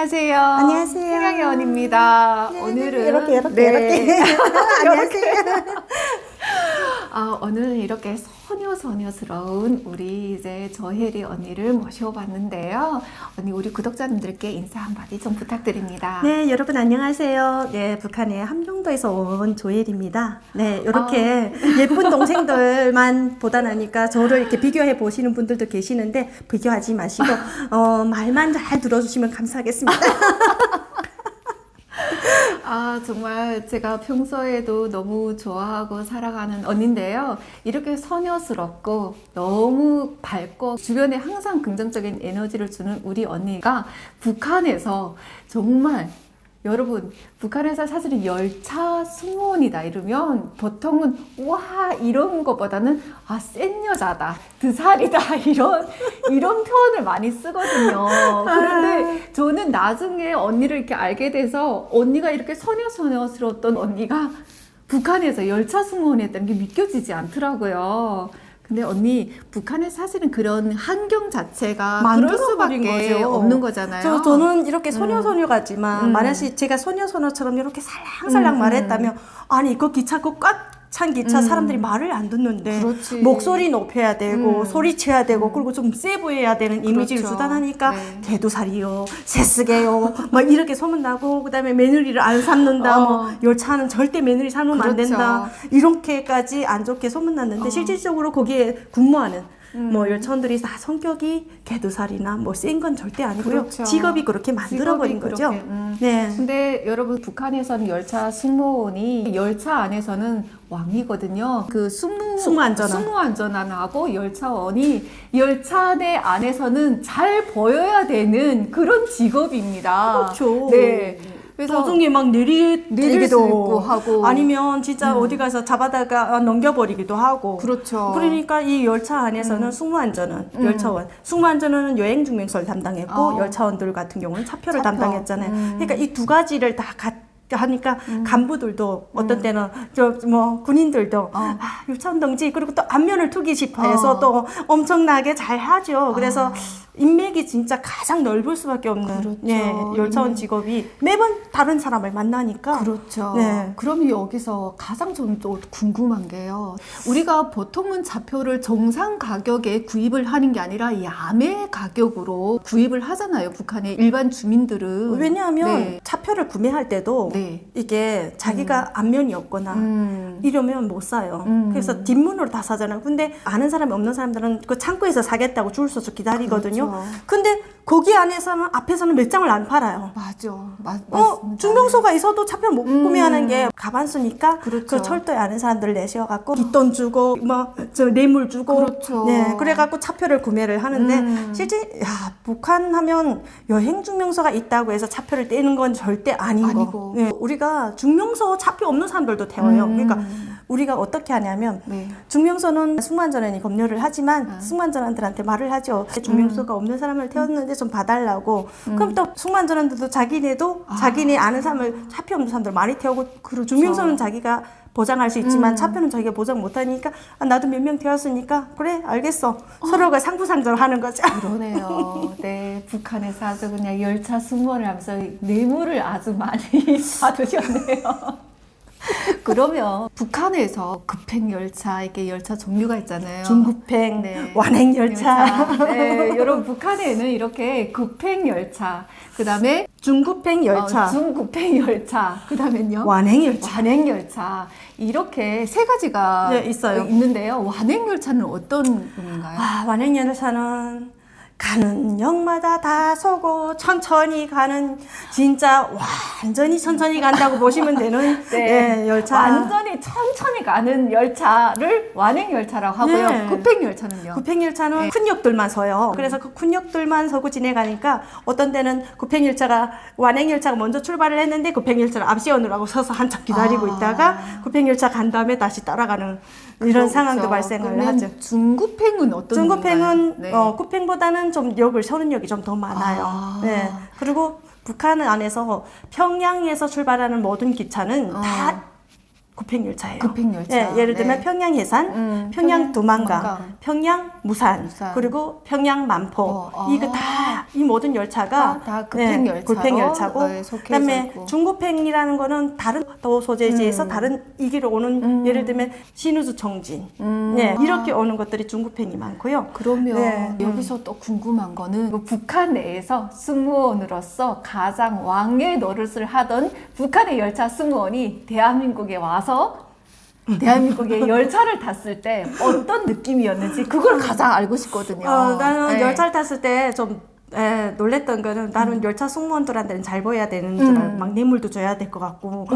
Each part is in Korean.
안녕하세요. 안녕하세요. 승향여원입니다. 네, 오늘은 이렇게 안녕하세요. 오늘은 이렇게 소녀스러운 우리 이제 조혜리 언니를 모셔봤는데요. 언니 우리 구독자님들께 인사 한마디 좀 부탁드립니다. 네, 여러분 안녕하세요. 네, 북한의 함경도에서 온 조혜리입니다. 네, 이렇게 예쁜 동생들만 보다나니까 저를 이렇게 비교해 보시는 분들도 계시는데 비교하지 마시고 말만 잘 들어주시면 감사하겠습니다. 정말 제가 평소에도 너무 좋아하고 사랑하는 언니인데요. 이렇게 소녀스럽고 너무 밝고 주변에 항상 긍정적인 에너지를 주는 우리 언니가 북한에서 정말 여러분, 북한에서 사실은 열차 승무원이다 이러면 보통은 와 이런 것보다는 센 여자다, 드살이다 이런 표현을 많이 쓰거든요. 그런데 저는 나중에 언니를 이렇게 알게 돼서 언니가 이렇게 소녀스러웠던 언니가 북한에서 열차 승무원이 했다는 게 믿겨지지 않더라고요. 근데 언니, 북한에 사실은 그런 환경 자체가 그럴 수밖에 없는 거잖아요. 저는 이렇게 소녀 같지만 만약에 제가 소녀처럼 이렇게 살랑살랑 말했다면 아니 그 기차 그 꽉 찬 기차 사람들이 말을 안 듣는데 그렇지. 목소리 높여야 되고 소리쳐야 되고 그리고 좀 세 보여야 되는 이미지를 그렇죠. 주단하니까 네. 개도살이요, 새쓰게요 막 이렇게 소문나고 그다음에 며느리를 안 삼는다 뭐 열차는 절대 며느리 삼으면 안 된다 이렇게까지 안 좋게 소문났는데 실질적으로 거기에 근무하는 뭐 열차원들이 다 성격이 개도살이나 뭐 센 건 절대 아니고요. 그렇죠. 직업이 그렇게 만들어버린 거죠. 네. 근데 여러분 북한에서는 열차 승무원이 열차 안에서는 왕이거든요. 그 승무안전하고 열차원이 열차 내 안에서는 잘 보여야 되는 그런 직업입니다. 그렇죠. 네. 그래서 도중에 막 내릴 수 있고 하고 아니면 진짜 어디 가서 잡아다가 넘겨버리기도 하고 그렇죠. 그러니까 이 열차 안에서는 승무안전은 열차원 승무안전은 여행증명서를 담당했고 열차원들 같은 경우는 차표를 담당했잖아요. 그러니까 이 두 가지를 다 하니까 간부들도 어떤 때는 뭐 군인들도 열차원 동지 그리고 또 안면을 투기 싶어 해서 또 엄청나게 잘 하죠. 그래서 인맥이 진짜 가장 넓을 수밖에 없는 그렇죠. 예, 열차원 직업이 매번 다른 사람을 만나니까 그렇죠. 네. 그럼 여기서 가장 좀 또 궁금한 게요. 우리가 보통은 차표를 정상 가격에 구입을 하는 게 아니라 야매 가격으로 구입을 하잖아요. 북한의 일반 주민들은. 왜냐하면 차표를 구매할 때도 이게 자기가 안면이 없거나 이러면 못 사요. 그래서 뒷문으로 다 사잖아요. 근데 아는 사람이 없는 사람들은 그 창고에서 사겠다고 줄 서서 기다리거든요. 그렇죠. 근데 거기 안에서는 앞에서는 몇 장을 안 팔아요. 맞습니다. 증명서가 있어도 차표를 못 구매하는 게 가반수니까 그렇죠. 그 철도에 아는 사람들 내셔갖고 뒷돈 주고 뭐 저 뇌물 주고 그렇죠. 네 그래갖고 차표를 구매를 하는데 실제 북한 하면 여행 증명서가 있다고 해서 차표를 떼는 건 절대 아니고. 네, 우리가 증명서 차표 없는 사람들도 태워요. 그러니까 우리가 어떻게 하냐면 증명서는 승무안전원이 검열을 하지만 승무안전원들한테 말을 하죠. 증명서가 없는 사람을 태웠는데 좀 봐달라고. 그럼 또 승무안전원들도 자기네 아는 사람을 차표 없는 사람들 많이 태우고 증명서는 자기가 보장할 수 있지만 차표는 자기가 보장 못하니까 나도 몇 명 태웠으니까 그래 알겠어. 서로가 상부상조하는 거죠. 그러네요. 네, 북한에서 아주 그냥 열차 승무원을 하면서 뇌물을 아주 많이 받으셨네요. 그러면 북한에서 급행열차, 이게 열차 종류가 있잖아요. 중급행, 완행열차. 네, 여러분 북한에는 이렇게 급행열차, 그 다음에 중급행열차, 중급행열차, 그 다음에는요? 완행열차. 이렇게 세 가지가 있어요. 있는데요. 완행열차는 어떤 의미인가요? 완행열차는 가는 역마다 다 서고 천천히 가는 진짜 완전히 천천히 간다고 보시면 되는 열차. 완전히 천천히 가는 열차를 완행열차라고 하고요. 급행열차는요? 급행열차는 큰 역들만 서요. 그래서 그 큰 역들만 서고 지내가니까 어떤 때는 완행열차가 먼저 출발을 했는데 급행열차를 앞시원으로 서서 한참 기다리고 있다가 급행열차 간 다음에 다시 따라가는 이런 상황도 발생을 하죠. 중급행은 어떤 중급행은 급행보다는 좀 서는 역이 좀 더 많아요. 네. 그리고 북한 안에서 평양에서 출발하는 모든 기차는 다 급행열차예요. 급행열차. 예, 예를 들면 네. 평양 해산, 평양 두만강, 두만강. 평양 무산, 무산. 그리고 평양 만포. 이거 다 이 모든 열차가 다 급행열차로 급행열차고 속해져 그다음에 있고. 중급행이라는 거는 다른 도 소재지에서 다른 이 길을 오는 예를 들면 신우수 청진 네, 이렇게 오는 것들이 중급행이 많고요. 그러면 네. 여기서 또 궁금한 거는 뭐 북한 내에서 승무원으로서 가장 왕의 노릇을 하던 북한의 열차 승무원이 대한민국에 와서 대한민국의 열차를 탔을 때 어떤 느낌이었는지 그걸 가장 알고 싶거든요. 나는 네. 열차를 탔을 때 좀 놀랬던 거는 나는 열차 승무원들한테는 잘 보여야 되는 줄 알고 막 뇌물도 줘야 될 것 같고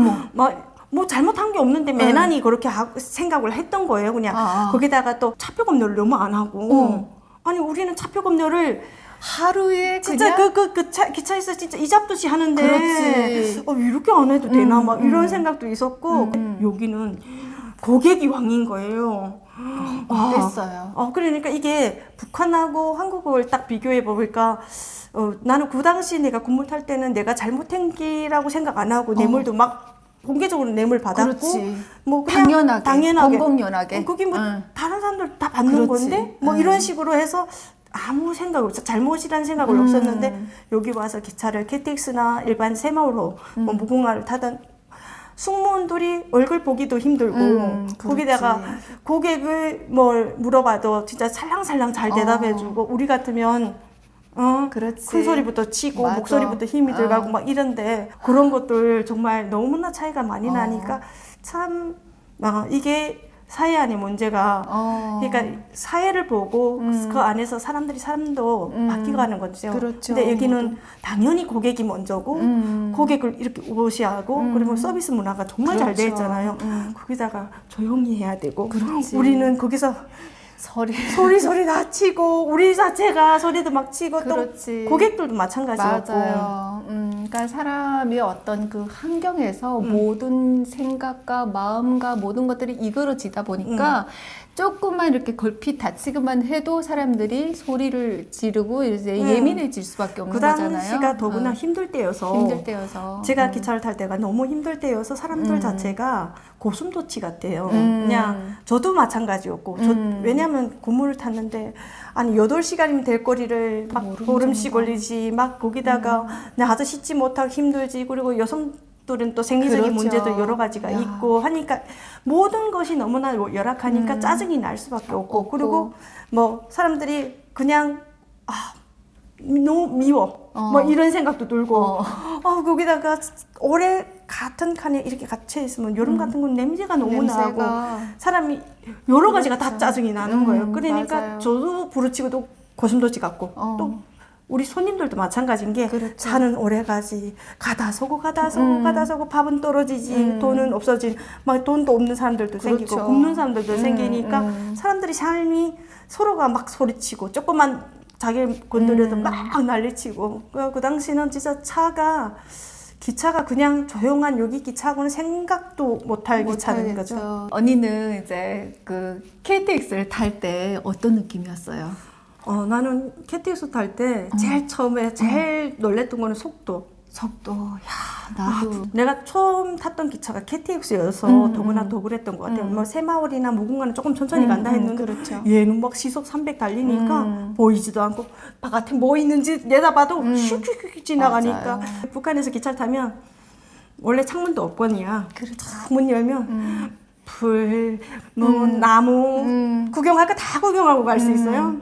뭐 잘못한 게 없는데 매난이 그렇게 생각을 했던 거예요. 그냥 거기다가 또 차표 검열을 너무 안 하고 아니 우리는 차표 검열을 하루에 진짜 그냥 기차에서 진짜 이 잡듯이 하는데 그렇지. 이렇게 안 해도 되나 막 이런 생각도 있었고 여기는 고객이 왕인 거예요. 어땠어요? 그러니까 이게 북한하고 한국을 딱 비교해 보니까 나는 그 당시 내가 군무 탈 때는 내가 잘못한 게라고 생각 안 하고 뇌물도 막 공개적으로 뇌물 받았고 그렇지. 뭐 그냥 당연하게 공공연하게 그게 뭐 다른 사람들 다 받는 그렇지. 건데 뭐 이런 식으로 해서 아무 생각 없어 잘못이라는 생각은 없었는데 여기 와서 기차를 KTX나 일반 새마을호 뭐 무궁화를 타던 승무원들이 얼굴 보기도 힘들고 거기다가 고객을 뭘 물어봐도 진짜 살랑살랑 잘 대답해주고 우리 같으면 그렇지. 큰 소리부터 치고 맞아. 목소리부터 힘이 들어가고 막 이런데 그런 것들 정말 너무나 차이가 많이 나니까 참 이게 사회 안의 문제가 그러니까 사회를 보고 그 안에서 사람도 바뀌어가는 거죠. 그렇죠. 근데 여기는 당연히 고객이 먼저고 고객을 이렇게 우시하고 그리고 서비스 문화가 정말 잘 돼 그렇죠. 있잖아요. 거기다가 조용히 해야 되고 그렇지. 우리는 거기서 소리 다 치고 우리 자체가 소리도 막 치고 그렇지. 또 고객들도 마찬가지였고 맞아요. 그러니까 사람이 어떤 그 환경에서 모든 생각과 마음과 모든 것들이 이그러지다 보니까 조금만 이렇게 걸핏 다치기만 해도 사람들이 소리를 지르고 이제 예민해질 수밖에 없는 그 거잖아요. 당시가 더구나 힘들 때여서 힘들 때여서 제가 기차를 탈 때가 너무 힘들 때여서 사람들 자체가 고슴도치 같아요. 그냥 저도 마찬가지였고 왜냐하면 고무를 탔는데 아니 8시간이면 될 거리를 막 보름씩 걸리지 막 거기다가 나가서 씻지 못하고 힘들지 그리고 여성들은 또 생리적인 그렇죠. 문제도 여러 가지가 있고 하니까 모든 것이 너무나 열악하니까 짜증이 날 수밖에 없고 그리고 뭐 사람들이 그냥 너무 미워 뭐 이런 생각도 들고 거기다가 오래 같은 칸에 이렇게 갇혀 있으면 여름 같은 건 냄새가 너무 나고 사람이 여러 가지가 다 짜증이 나는 거예요. 그러니까 맞아요. 저도 부르치고도 고슴도치 같고 또 우리 손님들도 마찬가지인 게 그렇죠. 차는 오래 가지 가다 서고 밥은 떨어지지 돈은 없어지 막 돈도 없는 사람들도 생기고 그렇죠. 굶는 사람들도 생기니까 사람들이 삶이 서로가 막 소리치고 조금만 자기 건드려도 막 난리치고 그 당시는 진짜 기차가 그냥 조용한 여기 기차하고는 생각도 못할 기차는 거죠. 언니는 이제 그 KTX를 탈 때 어떤 느낌이었어요? 나는 KTX 탈 때 제일 처음에 제일 놀랬던 거는 속도. 나도 내가 처음 탔던 기차가 KTX여서 더구나 더 그랬던 것 같아요. 뭐 새마을이나 무궁화는 조금 천천히 간다 했는데 그렇죠. 얘는 막 시속 300 달리니까 보이지도 않고 바깥에 뭐 있는지 내다봐도 슉슉슉 지나가니까 북한에서 기차를 타면 원래 창문도 없거니와 문 열면 풀, 뭐 나무 구경할 거 다 구경하고 갈 수 있어요.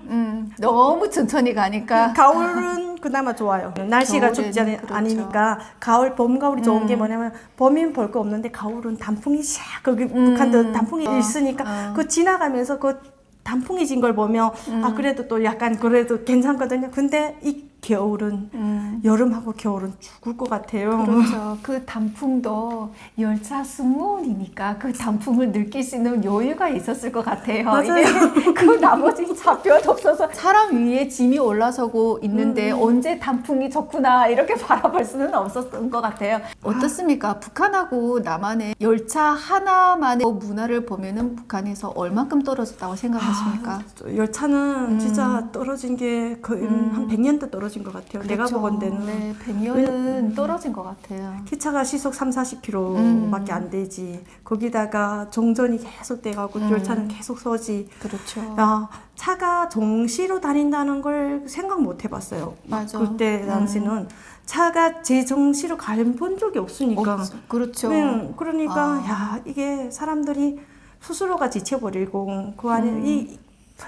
너무 천천히 가니까 가을은 그나마 좋아요. 날씨가 춥지 그렇죠. 않으니까 가을, 봄, 가을이 좋은 게 뭐냐면 봄이면 볼 거 없는데 가을은 단풍이 샥 거기 북한도 단풍이 있으니까 그 지나가면서 그 단풍이 진 걸 보면 그래도 또 약간 그래도 괜찮거든요. 근데 이 겨울은 여름하고 겨울은 죽을 것 같아요. 그렇죠. 그 단풍도 열차 승무원이니까 그 단풍을 느낄 수 있는 여유가 있었을 것 같아요. 맞아요. 이게 그 나머지 차뼈도 없어서 사람 위에 짐이 올라서고 있는데 언제 단풍이 좋구나 이렇게 바라볼 수는 없었던 것 같아요. 어떻습니까? 북한하고 남한의 열차 하나만의 문화를 보면은 북한에서 얼만큼 떨어졌다고 생각하십니까? 열차는 진짜 떨어진 게 거의 한 100년도 떨어진 떨어진 것 같아요. 내가 보건대는. 네, 100년은 떨어진 것 같아요. 기차가 시속 30-40km밖에 안 되지. 거기다가 정전이 계속 돼가고 열차는 계속 서지. 그렇죠. 야, 차가 정시로 다닌다는 걸 생각 못 해봤어요. 맞아. 그때 당시는 차가 제정시로 가본 적이 없으니까. 그렇죠. 그러니까 야, 이게 사람들이 스스로가 지쳐버리고 그 안에 이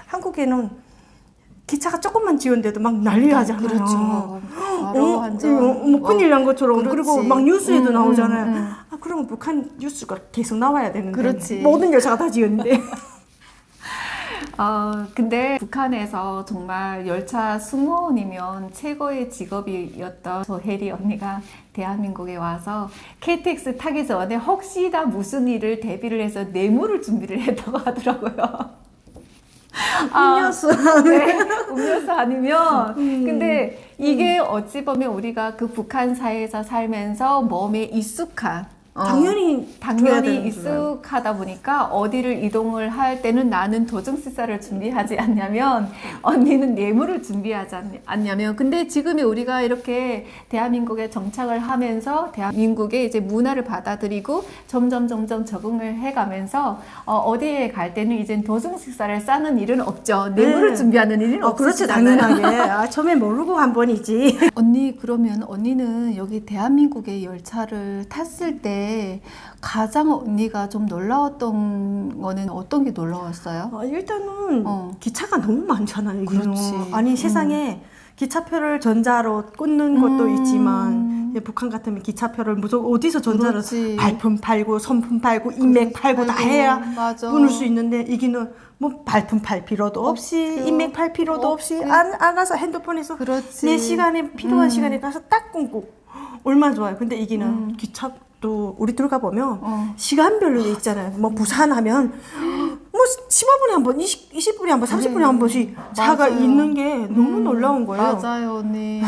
한국에는 기차가 조금만 지연돼도 막 난리 나잖아요. 그렇죠. 바로 완전 뭐 큰일 난 것처럼. 그렇지. 그리고 막 뉴스에도 나오잖아요. 아, 그러면 북한 뉴스가 계속 나와야 되는데. 그렇지. 모든 열차가 다 지연돼. 근데 북한에서 정말 열차 승무원이면 최고의 직업이었던 저 혜리 언니가 대한민국에 와서 KTX 타기 전에 혹시나 무슨 일을 대비를 해서 뇌물을 준비를 했다고 하더라고요. 음료수. 네, 음료수 아니면. 근데 이게 어찌 보면 우리가 그 북한 사회에서 살면서 몸에 익숙한 당연히 줘야 되는 익숙하다 보니까 어디를 이동을 할 때는 나는 도중식사를 준비하지 않냐면 언니는 뇌물을 준비하지 않냐면 근데 지금의 우리가 이렇게 대한민국에 정착을 하면서 대한민국의 이제 문화를 받아들이고 점점 적응을 해가면서 어디에 갈 때는 이제 도중식사를 싸는 일은 없죠. 뇌물을 준비하는 일은 그렇지, 없으시잖아요. 당연하게. 아, 처음에 모르고 한 번이지. 언니 그러면 언니는 여기 대한민국의 열차를 탔을 때 가장 언니가 좀 놀라웠던 거는 어떤 게 놀라웠어요? 일단은 기차가 너무 많잖아요. 여기는. 그렇지. 아니 세상에 기차표를 전자로 꽂는 것도 있지만 북한 같으면 기차표를 무조건 어디서 전자로 그렇지. 발품 팔고 선품 팔고 인맥 팔고 다 해야 맞아. 끊을 수 있는데 이기는 뭐 발품 팔 필요도 없이 인맥 팔 필요도 없이 알아서 핸드폰에서 그렇지. 내 시간에 필요한 시간에 가서 딱 끊고 얼마나 좋아요. 근데 이기는 기차도 우리 들어가 보면 시간별로 있잖아요. 뭐 부산 하면 뭐 15분에 한 번, 20분에 한 번, 30분에 한 번씩 차가 맞아요. 있는 게 너무 놀라운 거예요. 맞아요, 언니.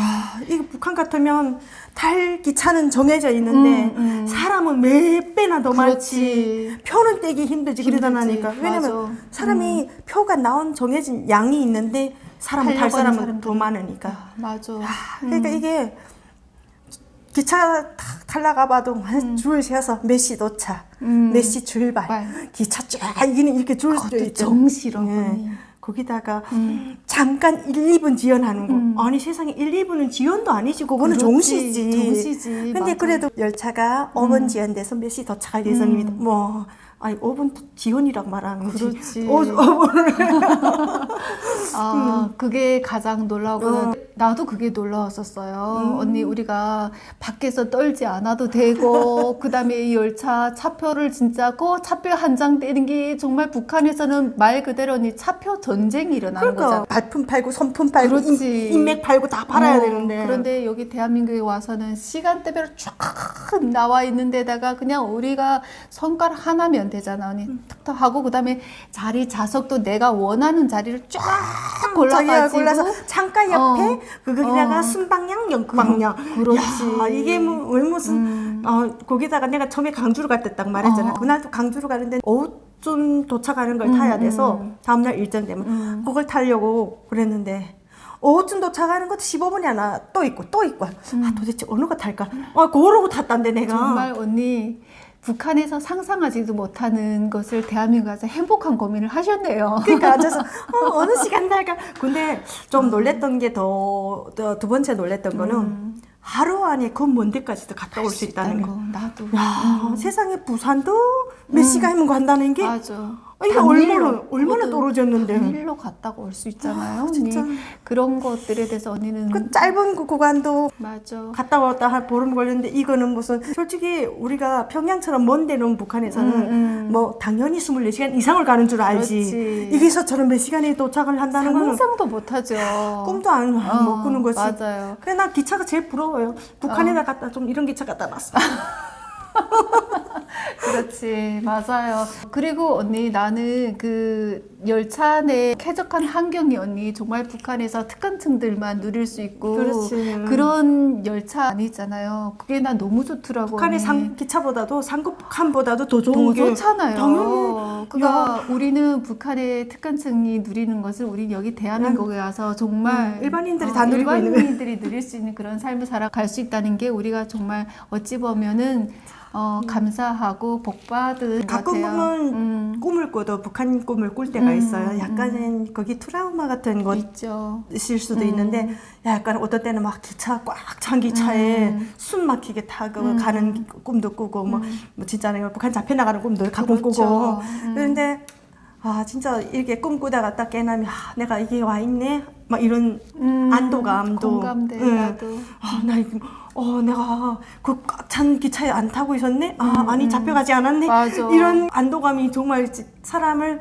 이거 북한 같으면 탈 기차는 정해져 있는데 사람은 몇 배나 더 많지. 표는 떼기 힘들지 그러다 나니까. 왜냐면 맞아. 사람이 표가 나온 정해진 양이 있는데 사람은 탈 타려고 하는 사람은 더 많으니까. 맞아. 그러니까 이게 기차 탈라가 봐도 줄 세워서 몇 시 도착, 몇 시 출발, 기차 쫙 이기는 이렇게 줄 수 있죠. 정시로. 거기다가 잠깐 1, 2분 지연하는 거. 아니 세상에 1, 2분은 지연도 아니지. 그거는 정시지. 정시지. 근데 맞아. 그래도 열차가 5분 지연돼서 몇 시 도착할 예정입니다. 뭐 아니 5분 지연이라고 말하는 거지. 그렇지. 5분을 그게 가장 놀라고 나도 그게 놀라웠었어요. 언니 우리가 밖에서 떨지 않아도 되고 그다음에 이 열차 차표를 진짜 그 차표 한 장 떼는 게 정말 북한에서는 말 그대로 언니 차표 전쟁이 일어나는 그러니까 거잖아. 발품 팔고 선품 팔고 그렇지. 인맥 팔고 다 팔아야 되는데. 그런데 여기 대한민국에 와서는 시간대별로 쫙 나와 있는 데다가 그냥 우리가 손가락 하나면 되잖아. 언니 탁탁 하고 그다음에 자리 좌석도 내가 원하는 자리를 쫙 자기가 골라가지고 골라서 창가 옆에 거기다가 순방향, 역방향. 그렇지. 야, 이게 뭐 왜 무슨 거기다가 내가 처음에 강주로 갔다 말했잖아. 그날도 강주로 가는데 오후쯤 도착하는 걸 타야 돼서 다음날 일정 되면 그걸 타려고 그랬는데 오후쯤 도착하는 것도 15분이 하나 또 있고 아 도대체 어느 거 탈까? 그러고 탔단데 내가. 정말 언니 북한에서 상상하지도 못하는 것을 대한민국에 와서 행복한 고민을 하셨네요. 그러니까 앉아서 어느 시간 날까. 근데 좀 놀랬던 게 두 번째 놀랬던 거는 하루 안에 그 먼 데까지도 갔다 올 수 있다는 거. 나도. 야, 세상에 부산도 몇 시간이면 간다는 게 맞아. 이게 얼마나 떨어졌는데. 일로 갔다가 올 수 있잖아요. 언니. 진짜. 그런 것들에 대해서 언니는 그 짧은 그 구간도 맞아. 갔다 왔다 한 보름 걸렸는데 이거는 무슨 솔직히 우리가 평양처럼 먼 데는 북한에서는 뭐 당연히 24시간 이상을 가는 줄 알지. 그렇지. 여기서처럼 몇 시간에 도착을 한다는 거는 상상도 못하죠. 꿈도 못 꾸는 거지. 맞아요. 그래 나 기차가 제일 부러워요. 북한에다 갔다 좀 이런 기차 갖다 놨어. 그렇지, 맞아요. 그리고 언니, 나는 그 열차 내 쾌적한 환경이 언니 정말 북한에서 특권층들만 누릴 수 있고 그렇지. 그런 열차 아니잖아요. 그게 난 너무 좋더라고. 북한의 언니. 기차보다도 상급칸보다도 더 더 좋은 게 좋잖아요. 당연히. 그러니까 우리는 북한의 특권층이 누리는 것을 우리 여기 대한민국에 와서 정말 일반인들이 다 누리고 있는 거예요. 일반인들이 누릴 수 있는 그런 삶을 살아갈 수 있다는 게 우리가 정말 어찌 보면은 감사하고 복받은 것 가끔 같아요. 보면 꿈을 꿔도 북한 꿈을 꿀 때가 있어요. 약간은 거기 트라우마 같은 것 있죠. 있을 수도 있는데 약간 어떤 때는 막 기차 꽉 찬 기차에 숨 막히게 타고 가는 꿈도 꾸고 뭐 진짜 내가 북한 잡혀 나가는 꿈도 가끔 그렇죠. 꾸고 그런데 진짜 이렇게 꿈꾸다가 딱 깨나면 내가 이게 와 있네 막 이런 안도감도 공감돼 나도. 나 이거 내가 그 꽉 찬 기차에 안 타고 있었네 아니 잡혀가지 않았네 맞아. 이런 안도감이 정말 사람을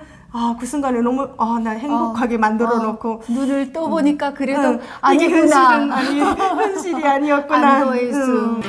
그 순간에 너무 나 행복하게 만들어 놓고 눈을 떠 보니까 그래도 이게 아니구나. 현실이 아니었구나. 안도의 숨.